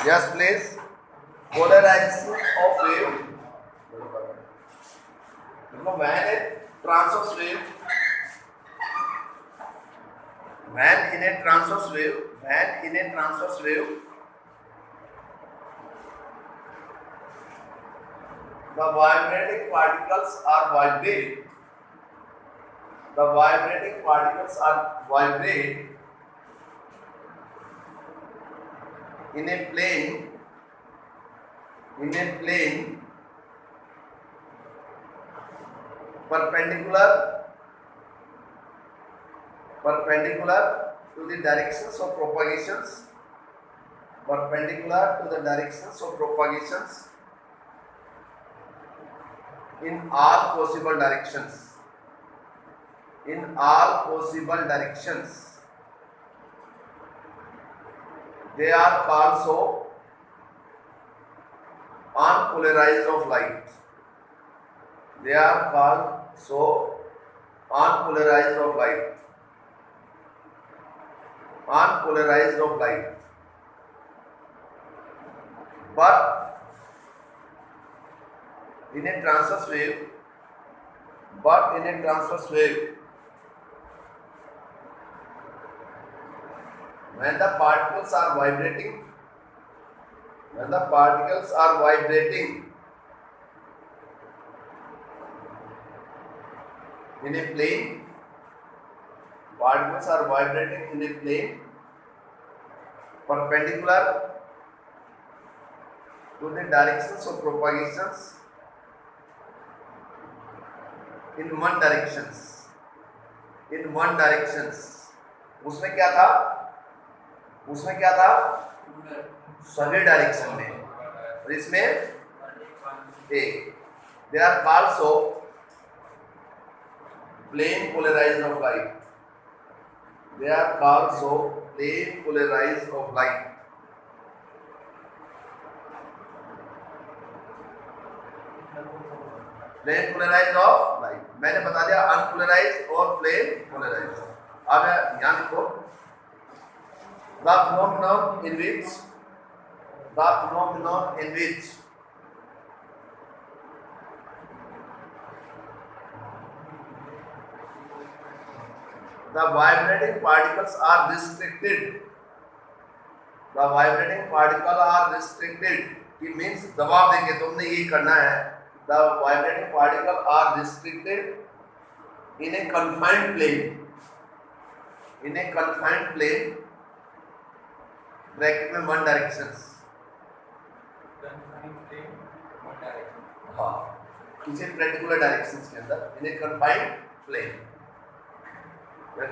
Yes, please. Polarization of wave. When a transverse wave, when in a transverse wave, the vibrating particles are vibrate. The vibrating particles are vibrate in a plane perpendicular to the directions of propagations, in all possible directions. They are called so unpolarized of light. They are called so unpolarized of light. But in a transverse wave, when the particles are vibrating in a plane, perpendicular to the directions of propagations in one directions. उसमें क्या था सभी direction में, और इसमें एक they are called so plane polarized of light. They are called so plane polarized of light. Plane polarized of light. मैंने बता दिया unpolarized और plane polarized. अब यहाँ लिखो the phenomenon in which the vibrating particles are restricted. It means दबाव देंगे, तुमने ये करना है. The vibrating particles are restricted in a confined plane. Bracket में one directions. हाँ, किसी पर्टिकुलर डायरेक्शंस के अंदर in a confined plane.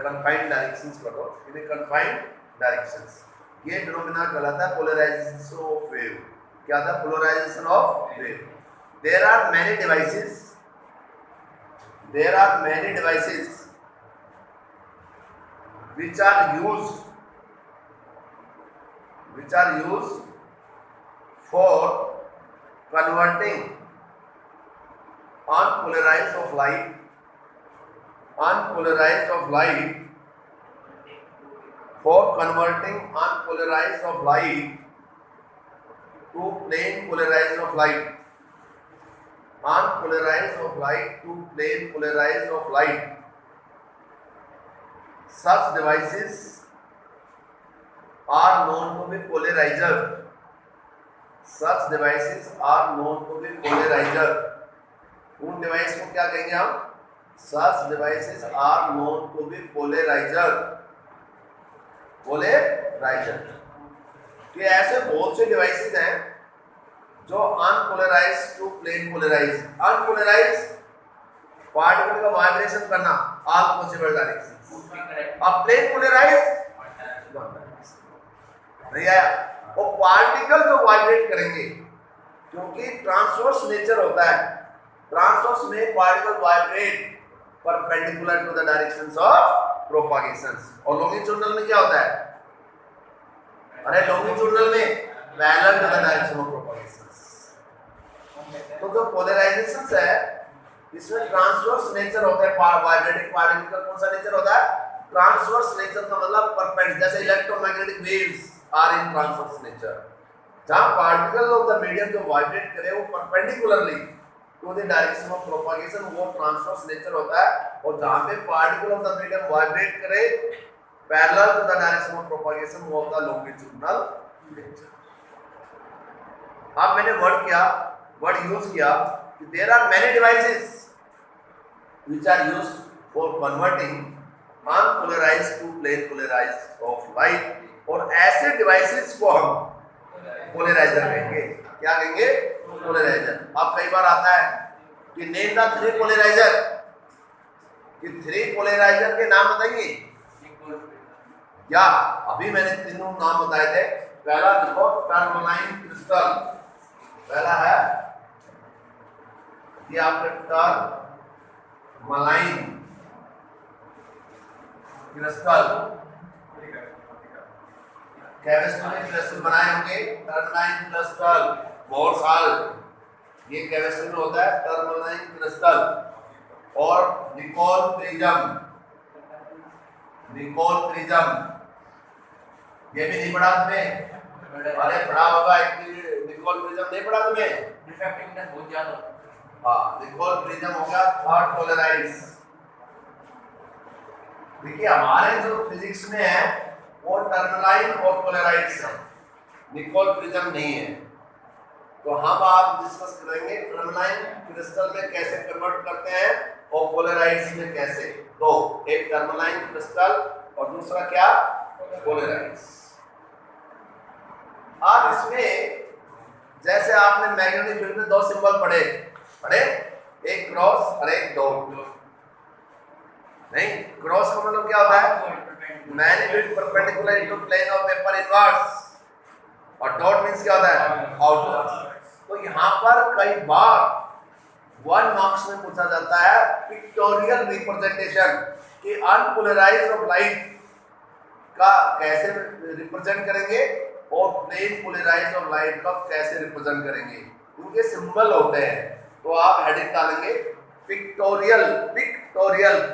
confined directions करो, in a confined directions. ये फिनोमेना कहलाता है पोलराइजेशन ऑफ वेव. क्या था polarization of wave? There are many devices which are used for converting unpolarized of light to plane polarized of light. Such devices are known to be polarizer. उन device को क्या कहेंगे हम? Such devices are known to be polarizer. कि ऐसे बहुत से devices हैं जो unpolarized to plane polarized. Unpolarized particle का वाइब्रेशन करना ऑल पॉसिबल डायरेक्शंस. अब प्लेन पोलराइज्ड नहीं आया. वो पार्टिकल जो वाइब्रेट करेंगे, क्योंकि ट्रांसवर्स नेचर होता है. ट्रांसवर्स में particle vibrate perpendicular to the directions of propagations. और लॉन्गिट्यूडनल में क्या होता है? अरे लॉन्गिट्यूडनल में parallel to the direction of propagations. तो जो पोलराइजेशंस है इसमें ट्रांसवर्स नेचर होता है. वाइब्रेटिंग पार्टिकल का कौन सा नेचर होता है? ट्रांसवर्स नेचर का मतलब परपेंडिकुलर. जैसे electromagnetic waves are in transverse nature. जहां पार्टिकल ऑफ द मीडियम जो वाइब्रेट करे वो perpendicularly to the direction of propagation वो ट्रांसवर्स नेचर होता है, और जहां पे particle of the medium vibrate करे parallel to the direction of propagation वो होता है लॉन्गिट्यूडिनल नेचर। अब मैंने वर्ड यूज किया कि there are many devices which are used for converting unpolarized to plane polarized of light, और ऐसे डिवाइसेस को हम पोलराइजर कहेंगे। क्या कहेंगे? पोलराइजर। अब कई बार आता है कि नेम द 3 पोलराइजर, कि 3 पोलराइजर के नाम बताइए। या अभी मैंने तीनों नाम बताए थे। पहला देखो टर्मलाइन क्रिस्टल, पहला है ये आपका टर्मलाइन क्रिस्टल, केमिस्ट्री में क्रिस्टल बनाए होंगे टर्मलाइन क्रिस्टल, बहुत साल ये केमिस्ट्री में होता है टर्मलाइन क्रिस्टल। और निकोल प्रिज्म, ये भी नहीं पढ़ा तुम्हें? अरे पढ़ा होगा, निकोल प्रिज्म नहीं पढ़ा तुम्हें? रिफ्रैक्टिव बहुत ज्यादा। हाँ, निकोल प्रिज्म हो गया थर्ड पोलराइज। देखिए हमारे जो फिजिक्स में है वो टर्मलाइन और पोलराइड्स है, निकोल प्रिज्म नहीं है। तो हम आप डिस्कस करेंगे टर्मलाइन क्रिस्टल में कैसे कन्वर्ट करते हैं और पोलराइड्स में कैसे। तो एक टर्मलाइन क्रिस्टल और दूसरा क्या? पोलराइड्स। अब इसमें जैसे आपने मैग्नेटिक फील्ड में 2 सिंबल पढ़े, एक क्रॉस और एक डॉट। नहीं, क्रॉस का मतलब क्या होता है? Magnetic perpendicular into plane of paper inverse, और डॉट मींस क्या होता है? आउटवर्ड्स। तो यहाँ पर कई बार 1 मार्क्स में पूछा जाता है पिक्टोरियल रिप्रेजेंटेशन कि अनपोलराइज्ड ऑफ लाइट का कैसे रिप्रेजेंट करेंगे और प्लेन पोलराइज्ड ऑफ लाइट का कैसे रिप्रेजेंट करेंगे। उनके सिंबल होते हैं, तो आप हेडिंग डालेंगे pictorial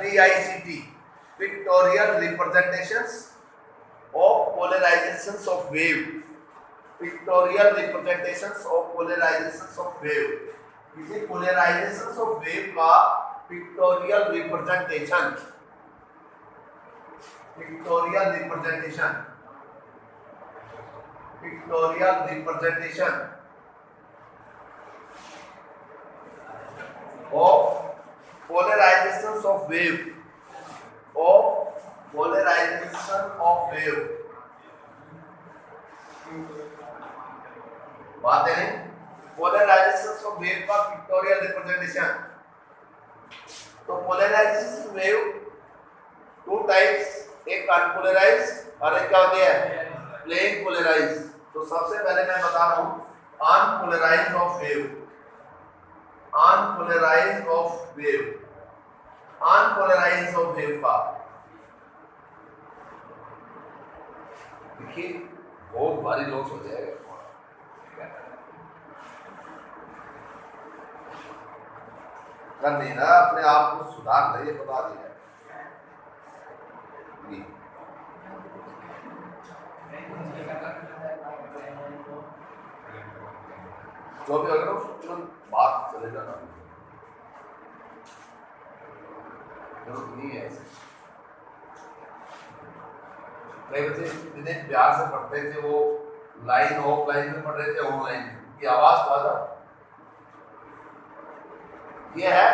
PICT, pictorial representations of polarizations of wave, pictorial representations of polarizations of wave. किसी पोलराइजेशंस ऑफ वेव का pictorial representation, pictorial representation of polarizations of wave, बात है नहीं? polarizations of wave का पिक्टोरियल रिप्रेजेंटेशन। तो polarization wave 2 types, एक unpolarized और एक क्या होती है? Plane polarized. तो सबसे पहले मैं बता रहा हूं unpolarized of wave, unpolarized of wave, unpolarized of wave का देखिए बहुत भारी लॉस हो जाएगा। कर नहीं ना, अपने आप को सुधार ले, ये बता दिया। जो भी अगर तुरंत बात चले जाना जरूरत नहीं है। कई बच्चे इतने प्यार से पढ़ते थे, वो लाइन ऑफ लाइन में पढ़ रहे थे, ऑनलाइन की आवाज तो आजा। ये है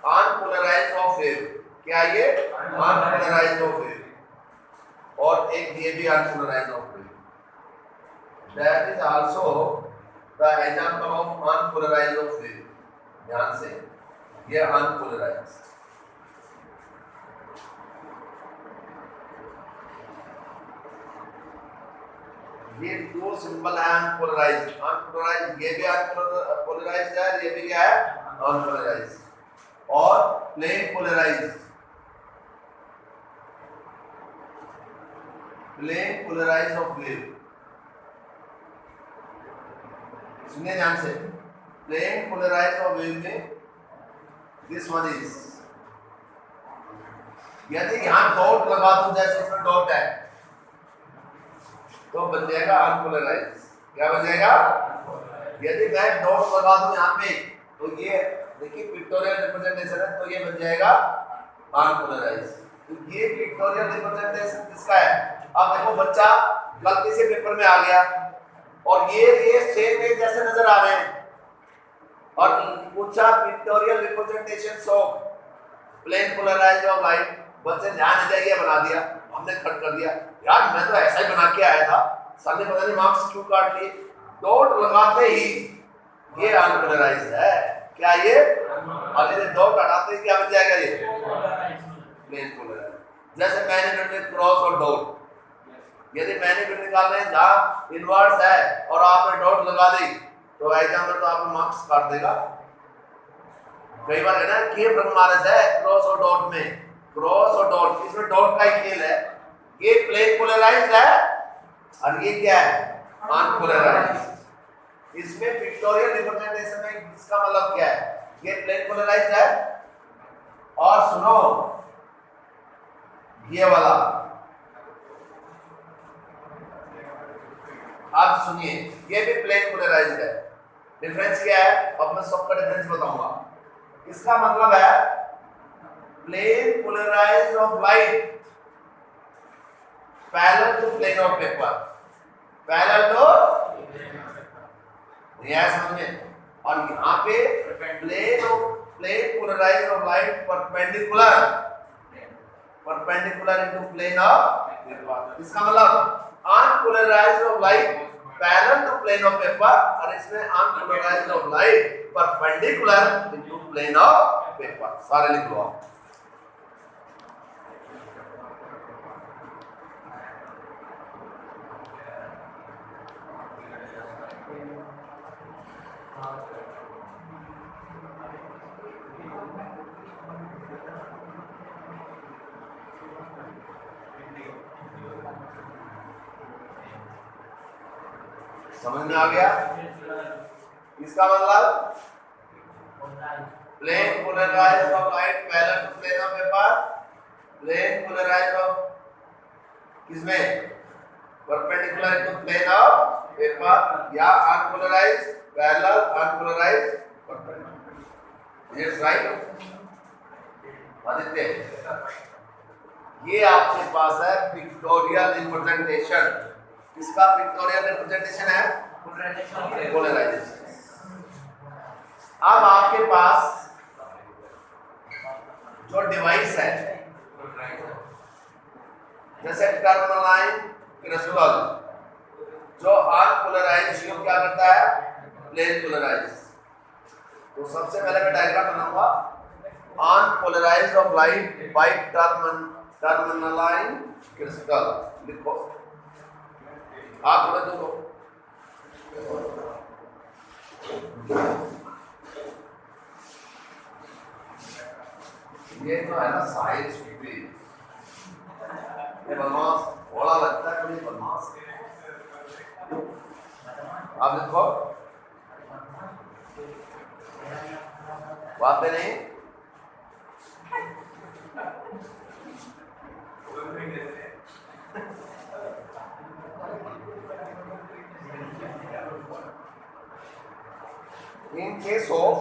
अनपोलराइज्ड ऑफ वेव। क्या ये? Unpolarised of wave. और एक ये भी unpolarised of wave, that is also the example of unpolarised of wave. ध्यान से, ये अनपोलराइज्ड, ये 2 सिंबल है अनपोलराइज्ड। ये भी अनपोलराइज्ड है, ये भी क्या है? अनपोलराइज्ड। और plane polarized, plane polarized of wave. सुनिए ध्यान से, प्लेन पोलराइज्ड ऑफ वेव में दिस वन इज, यदि यहां डॉट लगा दूं जैसे इसमें डॉट है तो बन जाएगा अनपोलराइज्ड। क्या बन जाएगा? यदि मैं डॉट लगा दूं यहाँ पे तो ये देखिए पिक्टोरियल रिप्रेजेंटेशन है, तो ये बन जाएगा अनपोलराइज। तो ये पिक्टोरियल रिप्रेजेंटेशन किसका है? अब देखो बच्चा गलती से पेपर में आ गया और ये सेम है जैसे नजर आ रहे हैं और पूछा pictorial representation of plane polarized of light, बच्चे ध्यान नहीं दिया, बना दिया, हमने खट कर दिया। यार मैं तो ऐसा ही बना के आया था, सर ने पता नहीं मार्क्स क्यों काट लिए। डॉट लगाते ही ये अनपोलराइज्ड है। क्या ये? और यदि डॉट हटाते ही क्या बन जाएगा? ये प्लेन पोलराइज्ड। जैसे मैंने बिटवीन क्रॉस और डॉट, यदि मैंने बिटवीन निकाल रहे हैं जहां इनवर्स है और आपने डॉट लगा दी तो एग्जाम में तो आपको मार्क्स काट देगा। कई बार है ना कि ब्रह्मारस है क्रॉस और डॉट में, क्रॉस और डॉट, इसमें डॉट का ही खेल है। ये प्लेन पोलराइज्ड है और ये क्या है? अनपोलराइज्ड। इसमें पिक्टोरियल रिप्रेजेंटेशन में इसका मतलब क्या है? ये प्लेन पोलराइज्ड है और सुनो ये वाला, आप सुनिए, ये भी प्लेन पोलराइज्ड है। डिफरेंस क्या है? अब मैं सबका डिफरेंस बताऊंगा। इसका मतलब है plane polarized of light parallel to plane of paper, parallel to यह समझ में। और यहाँ पे plane polarized of light perpendicular into plane of paper. इसका मतलब unpolarized of light parallel to plane of paper और इसमें unpolarized of light perpendicular into plane of paper. सारे लिख लो आप। समझ में आ गया? इसका मतलब plane polarized of light parallel to plane of paper, plane polarized of किसमें? Perpendicular to plane of paper, या unpolarized parallel, unpolarized perpendicular. It's right Aditya. ये आपके पास है पिक्टोरियल रिप्रेजेंटेशन। इसका पिक्टोरियल रिप्रेजेंटेशन है पोलराइजेशन। अब आपके पास जो डिवाइस है जैसे टर्मलाइन क्रिस्टल, जो अनपोलराइज्ड को क्या करता है? Plane polarize. तो सबसे पहले मैं डायग्राम बनाऊंगा unpolarized of light by tourmaline crystal. लिखो आप थोड़ा देखो, ये जो है ना साइज भी ये बदमाश थोड़ा लगता है, कोई बदमाश। आप देखो बातें नहीं, in case of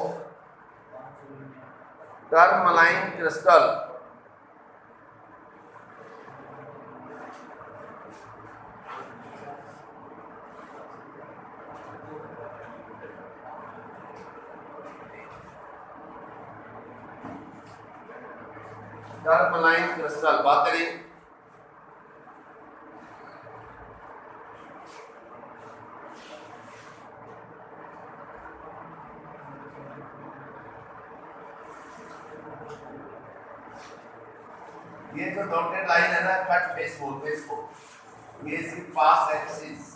tourmaline crystal, tourmaline crystal, बात करें ये जो डॉटेड लाइन है ना, कट फेस बोलते हैं इसको, ये सिर्फ पास एक्सिस,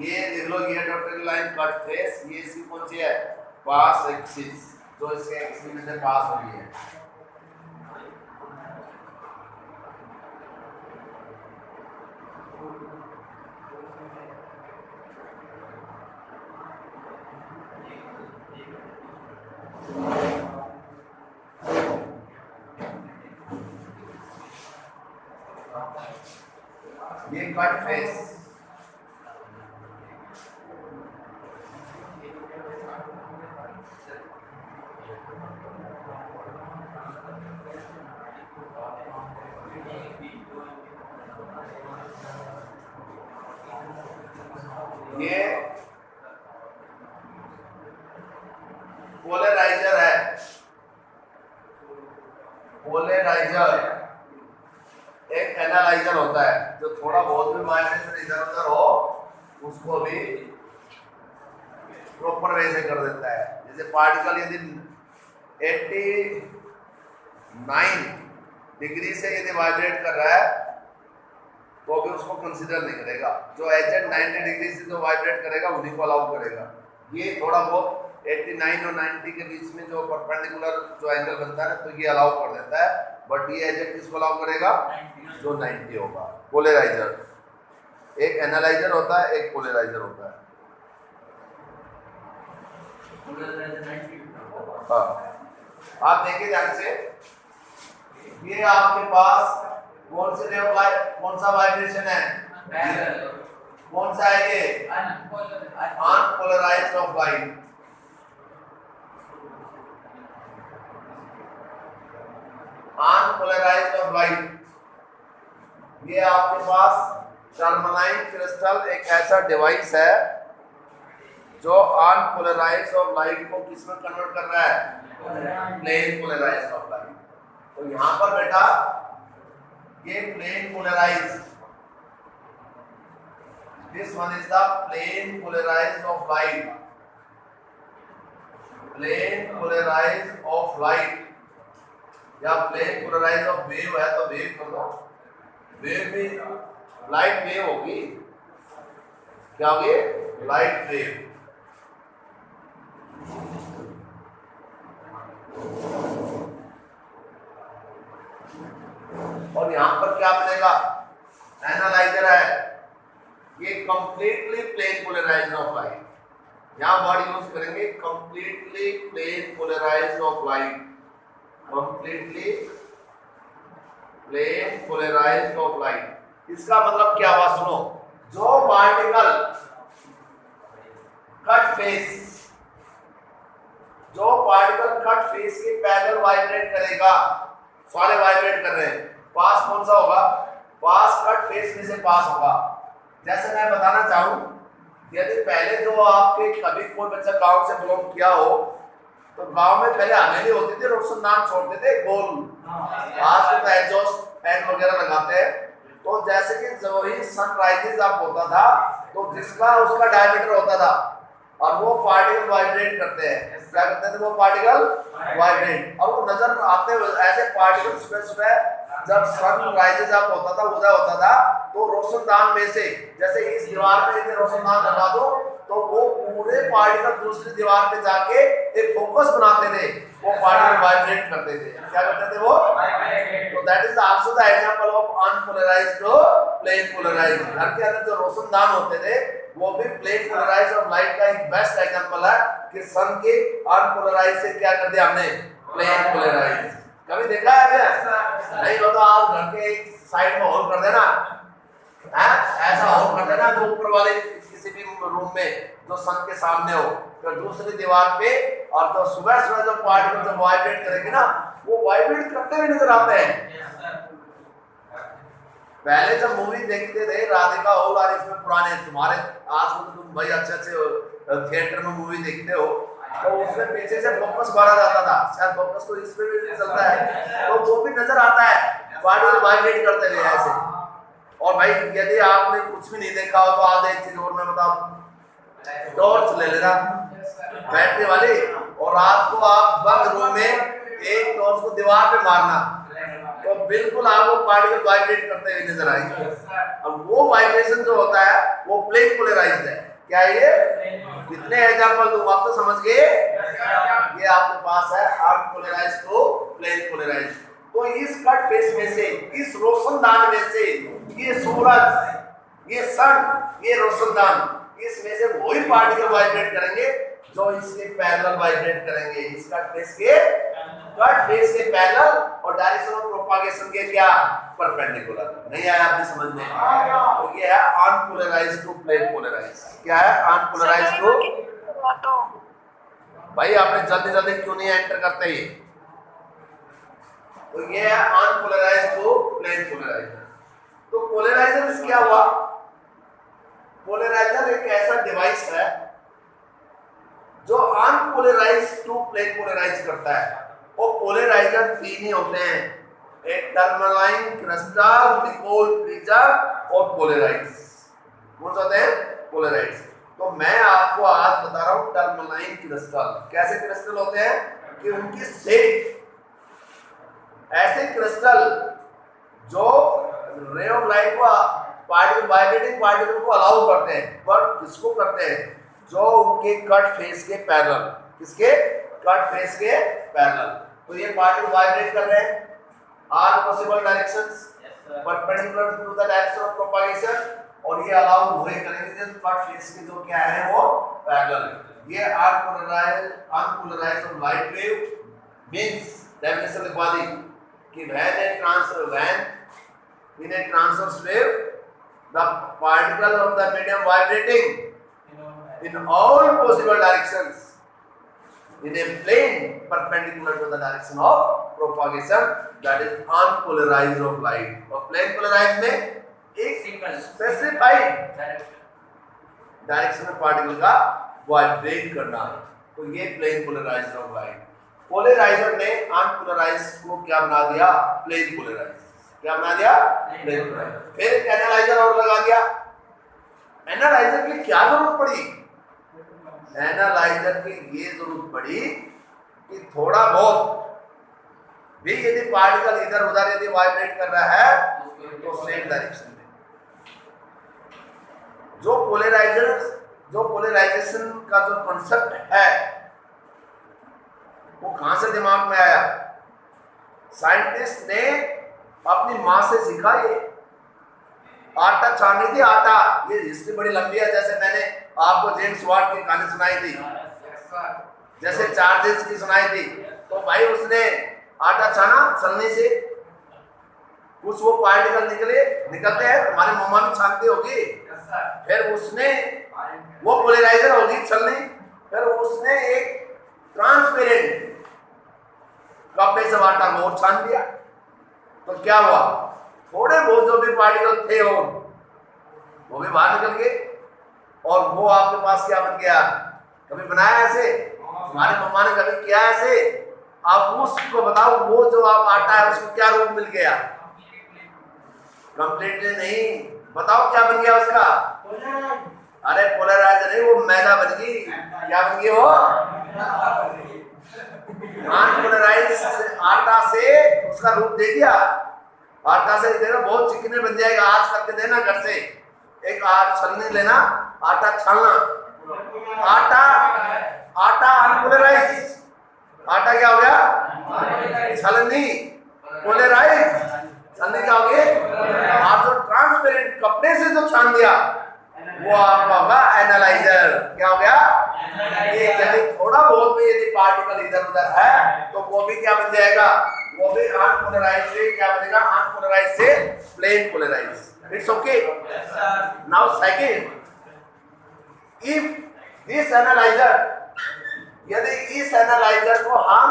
ये देख लो ये डॉटेड लाइन कट फेस, ये इसकी कौन सी है? पास एक्सिस, जो इसके एक्सिस में से पास हो रही है। ये कट फेस। ये पोलराइजर है। पोलराइजर एक एनालाइजर होता है जो थोड़ा बहुत भी वाइब्रेशन इधर उधर हो उसको भी प्रॉपर वे से कर देता है। जैसे पार्टिकल यदि 89 डिग्री से यदि वाइब्रेट कर रहा है तो भी उसको कंसीडर नहीं करेगा। जो एजेंट 90 डिग्री से जो वाइब्रेट करेगा उन्हीं को अलाउ करेगा। ये थोड़ा बहुत 89 और 90 के बीच में जो परपेंडिकुलर जो एंगल बनता है तो ये अलाउ कर देता है, बट ये एजेंट किसको अलाउ करेगा? जो 90 होगा। पोलराइजर एक एनालाइजर होता है, एक पोलराइजर होता है। हाँ, आप देखिए ध्यान से, ये आपके पास कौन सा वाइब्रेशन है? कौन सा है ये? Unpolarised of light. Unpolarised of light, ये आपके पास टर्मलाइन क्रिस्टल एक ऐसा डिवाइस है जो अनपोलराइज्ड ऑफ लाइट को किसमें कन्वर्ट कर रहा है? Plane polarized of light. तो यहां पर बेटा ये plane polarized, this one is the plane polarized of light. Plane polarized of light या प्लेन पोलराइज्ड ऑफ वेव है तो वेव कर दो। वेव भी लाइट वेव होगी, क्या होगी? Light wave. और यहां पर क्या बनेगा? एनालाइजर है, ये completely plane polarized of light. यहां वर्ड यूज करेंगे completely plane polarized of light. Completely plane polarized of light, इसका मतलब क्या हुआ? सुनो, जो पार्टिकल कट फेस, जो पार्टिकल कट फेस के पैरेलल वाइब्रेट करेगा, सारे वाइब्रेट कर रहे हैं, पास कौन सा होगा? पास कट फेस में से पास होगा। जैसे मैं बताना चाहूं, यदि पहले जो आपके कभी कोई बच्चा गांव से बिलोंग किया हो तो गांव में पहले हवेली होती थी, रोशनदान छोड़ते थे गोल, आज तो एग्जॉस्ट फैन वगैरह लगाते हैं। तो जैसे कि जो ही सनराइजेस आप होता था तो जिसका उसका डायमीटर होता था और वो पार्टिकल वाइब्रेट करते हैं। क्या करते थे? वो पार्टिकल वाइब्रेट, और वो नजर आते हुए ऐसे पार्टिकल सुबह जब सनराइजेस आप होता था, उदय होता था, तो रोशनदान में से जैसे इस दीवार पे यदि रोशनदान लगा दो तो वो पूरे पार्टिकल दूसरी दीवार पे जाके एक फोकस बनाते थे, वो पार्टिकल वाइब्रेट करते थे। क्या करते थे वो? तो that is also the example of unpolarized to plane polarized. घर के अंदर जो रोशनदान होते थे वो भी प्लेन पोलराइज्ड और लाइट का एक बेस्ट एग्जांपल है कि सन के अनपोलराइज्ड से क्या कर दिया हमने? Plane polarized. कभी देखा है क्या? नहीं हो तो आप घर के एक साइड में होल कर देना, ऐसा होल कर देना जो ऊपर वाले किसी भी रूम में जो सन के सामने हो, तो दूसरी दीवार पे, और जो सुबह जो पार्टिकल जो वाइब्रेट करेंगे ना वो वाइब्रेट करते हुए नजर आते हैं। पहले जब मूवी देखते थे राधिका हॉल और इसमें पुराने, तुम्हारे आज तो तुम भाई अच्छे थिएटर में मूवी देखते हो तो उसमें पीछे से फोकस मारा जाता था, शायद फोकस तो इस पे भी चलता है, तो वो भी नजर आता है पार्टिकल वाइब्रेट करते हुए ऐसे। और भाई यदि आपने कुछ भी नहीं देखा हो तो आज एक चीज और मैं बताऊं, टॉर्च ले लेना बैटरी वाली, और रात को आप बंद रूम में एक टॉर्च को दीवार पे मारना तो बिल्कुल आपको पार्टिकल वाइब्रेट करते हुए नजर आएंगे। अब वो वाइब्रेशन जो होता है वो प्लेन पोलराइज्ड है। क्या ये? कितने एग्जांपल दूं, आप तो समझ गए। ये आपके पास है अनपोलराइज्ड टू प्लेन पोलराइज्ड। तो इस कट फेस में से, इस रोशनदान में से, ये सूरज, ये सन, ये रोशनदान, इसमें से वही पार्टिकल वाइब्रेट करेंगे जो इसके पैरेलल वाइब्रेट करेंगे, इस कट फेस के कट फेस के पैरेलल और डायरेक्शन ऑफ प्रोपागेशन के क्या परपेंडिकुलर। नहीं आया आपने समझ में? तो ये है अनपोलराइज्ड टू प्लेन पोलराइज्ड। क्या है अनपोलराइज्ड टू? भाई आपने जल्दी जल्दी क्यों नहीं एंटर करते ये? तो ये है अनपोलराइज्ड टू प्लेन पोलराइजर। तो पोलराइजर क्या हुआ? पोलराइजर एक ऐसा डिवाइस है जो अनपोलराइज्ड टू प्लेन पोलराइज करता है। और पोलराइजर तीन ही होते हैं, एक टर्मलाइन, क्रिस्टल, निकोल, प्रिज्म और पोलराइज। कौन सा होते हैं? पोलराइज। तो मैं आपको आज बता रहा हूं टर्मलाइन क्रिस्टल। कैसे क्रिस्टल होते हैं कि उनकी शेप ऐसे क्रिस्टल जो रे ऑफ लाइट को पार्टिकल वाइब्रेटिंग पार्टिकल को अलाउ करते हैं, बट किसको करते हैं? जो उनके कट फेस के पैरेलल। किसके? कट फेस के पैरेलल। तो ये पार्टिकल वाइब्रेट कर रहे हैं, are possible directions perpendicular to the direction of propagation, और ये अलाउ हुए करेंगे जब कट फेस के जो क्या है वो पैरेलल। ये unpolarised of light wave means definition लिखवा दी कि in a transverse wave the particle of the medium vibrating in all possible directions in a plane perpendicular to the direction of propagation, that is unpolarized of light. और plane polarized में एक specified direction में particle का vibrate करना है, तो ये plane polarized of light. Polarizer ने अनपोलराइज्ड को क्या बना दिया? Plane polarized. क्या बना दिया? Plane polarized. फिर एक एनालाइजर और लगा दिया। एनालाइजर की क्या जरूरत पड़ी? एनालाइजर की ये जरूरत पड़ी कि थोड़ा बहुत भी यदि पार्टिकल इधर उधर यदि वाइब्रेट कर रहा है तो सेम डायरेक्शन में। जो पोलराइजेशन का जो कॉन्सेप्ट है वो कहां से दिमाग में आया? साइंटिस्ट ने अपनी मां से सीखा। ये आटा छानी थी, आटा। ये हिस्ट्री बड़ी लंबी है, जैसे मैंने आपको जेम्स वाट की कहानी सुनाई थी, जैसे चार्जेस की सुनाई थी। तो भाई उसने आटा छाना छलनी से, कुछ वो पार्टिकल निकलते हैं, तुम्हारी मम्मा भी छानती होगी। फिर उसने वो पोलराइजर होगी छलनी, फिर उसने एक ट्रांसपेरेंट कपड़े से आटा को और छान दिया। तो क्या हुआ? थोड़े बहुत जो भी पार्टिकल थे वो भी बाहर निकल गए, और वो आपके पास क्या बन गया? कभी बनाया ऐसे? हमारे मम्मा ने कभी किया ऐसे? आप उसको बताओ, वो जो आप आटा है उसको क्या रूप मिल गया? कंप्लीटली नहीं। बताओ क्या बन गया उसका? अरे पोलराइजर नहीं, वो मैदा बन गई। क्या बन गई वो? अनपोलराइज्ड आटा से उसका रूप दे दिया। आटा से देना बहुत चिकने बन जाएगा। आज करके देना घर से, एक छलनी लेना, आटा छानना। आटा अनपोलराइज्ड। आटा क्या हो गया? छलनी। पोलराइज्ड छलनी क्या हो गई? आप जो ट्रांसपेरेंट कपड़े से जो छान दिया वो आपका होगा एनालाइजर। क्या हो गया? ये यदि थोड़ा बहुत भी यदि पार्टिकल इधर उधर है तो वो भी क्या बन जाएगा? वो भी अनपोलराइज्ड से क्या बनेगा? अनपोलराइज्ड से plane polarized. It's okay. Now second, if this analyzer, यदि इस एनालाइजर को हम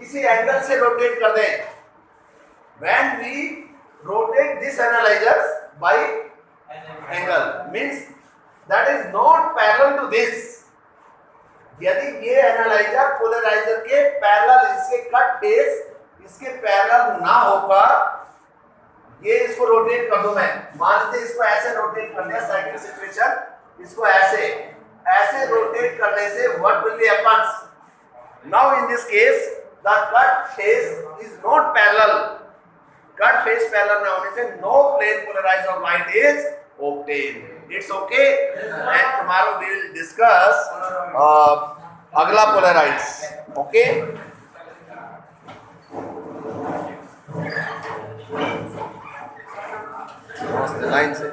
किसी एंगल से रोटेट कर दें, when we rotate this analyzer by angle means that is not parallel to this. यदि ये एनालाइजर पोलराइजर के पैरेलल, इसके कट फेस इसके पैरेलल ना होकर ये इसको रोटेट कर दूं मैं, मान लीजिए इसको ऐसे रोटेट कर दिया, साइक्लिक सिचुएशन, इसको ऐसे रोटेट करने से what will be happens? Now in this case the cut face is not parallel. Cut face parallel ना होने से no plane polarized of light is obtained. It's okay. And tomorrow we will discuss अगला polarized. Okay. Line से